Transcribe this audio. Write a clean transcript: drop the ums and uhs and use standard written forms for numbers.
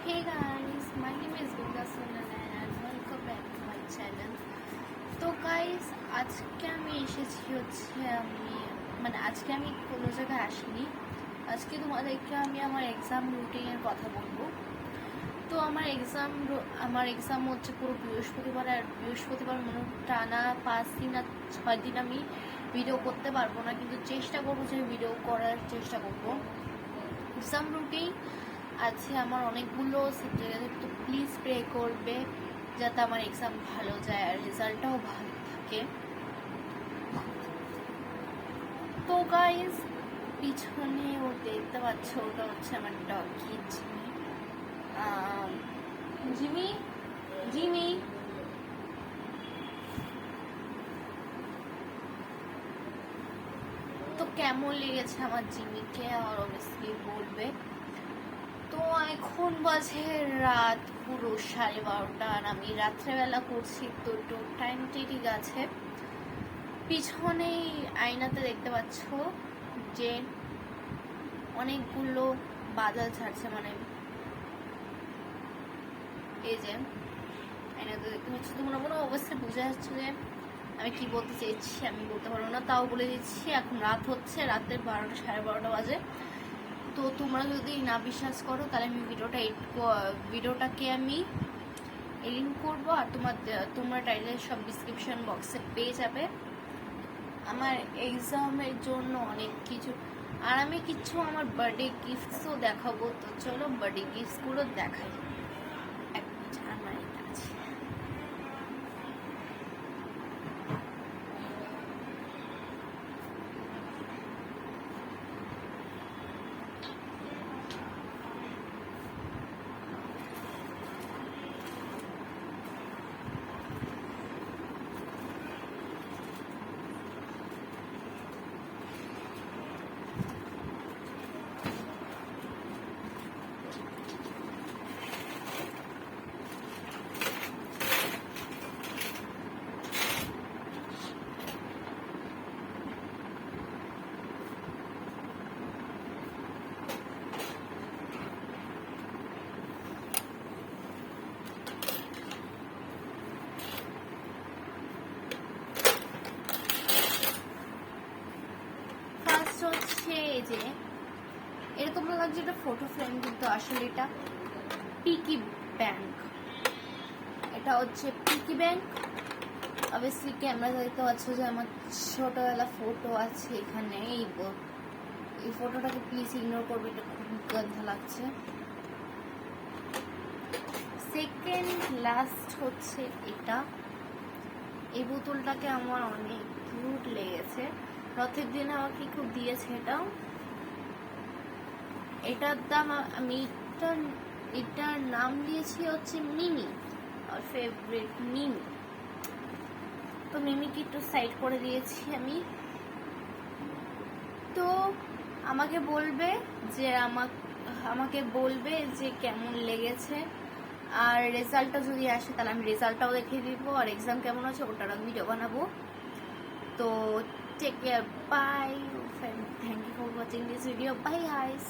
Hey guys, my name is Gurga Sundaran and welcome back to my channel. তো guys আজকে আমি এসেছি আজকে আমি কোনো জায়গায় আসিনি। আজকে তোমাদেরকে আমি আমার এক্সাম রুটিনের কথা বলবো। তো আমার এক্সাম হচ্ছে পুরো বৃহস্পতিবার, আর বৃহস্পতিবার টানা 5 দিন আর 6 দিন আমি ভিডিও করতে পারবো না, কিন্তু চেষ্টা করবো যে ভিডিও করার চেষ্টা করবো। এক্সাম রুটিন আছে আমার অনেকগুলো সাবজেক্ট, তো প্লিজ প্রে করবে যাতে আমার এক্সাম ভালো যায় আর রেজাল্টটাও ভালো থাকে। তো গাইজ পিছনে ও দেখতে পাচ্ছ, ওটা হচ্ছে আমার ডগি জিমি। জিমি তো কেমন লেগেছে আমার জিমিকে আর অবভিয়াসলি বলবে। তো এখন বাজে রাত পুরো 12:30 আর আমি রাত্রেবেলা করছি, তো টাইম ঠিক আছে। পিছনেই আয়নাতে দেখতে পাচ্ছ যে অনেকগুলো বাদল ছাড়ছে, এই যে আয়নাতে দেখতে পাচ্ছ। তোমরা কোনো অবস্থায় বুঝে যাচ্ছে যে আমি কি বলতে চেয়েছি, আমি বলতে পারবো না, তাও বলে দিচ্ছি। এখন রাত হচ্ছে, রাতের 12টা 12:30 বাজে। তো তোমরা যদি না বিশ্বাস করো তাহলে আমি ভিডিওটাকে আমি এডিট করবো, আর তোমরা টাইটেল সব ডিসক্রিপশন বক্সে পেয়ে যাবে। আমার এক্সামের জন্য অনেক কিছু, আর আমি আমার বার্থডে গিফটসও দেখাবো। তো চলো বার্থডে গিফটসগুলো দেখাই। হচ্ছে যে এরকম লাগছে এটা ফটো ফ্রেম, কিন্তু আসলে এটা পিকি ব্যাংক। এটা হচ্ছে পিকি ব্যাংক। অবভিয়াসলি ক্যামেরা দেখতে পাচ্ছ যে আমার ছোটবেলা ফটো আছে এখানে। এই ফটোটাকে প্লিজ ইগনোর করবে, এটা খুব গন্ধা লাগছে। সেকেন্ড লাস্ট হচ্ছে এটা। এই বোতলটাকে আমার অনেক কিউট লেগেছে, রথের দিন আমাকে খুব দিয়েছে এটা। এটার দাম আমি এটার নাম দিয়েছি হচ্ছে মিমি, আর ফেভারিট মিমি। তো মিমিকে একটু সাইড করে দিয়েছি আমি। তো আমাকে বলবে যে কেমন লেগেছে, আর রেজাল্টটা যদি আসে তাহলে আমি রেজাল্টটাও দেখিয়ে দিব, আর এক্সাম কেমন আছে ওটারও ভিডিও বানাবো। তো take care, bye, thank you for watching this video, bye guys.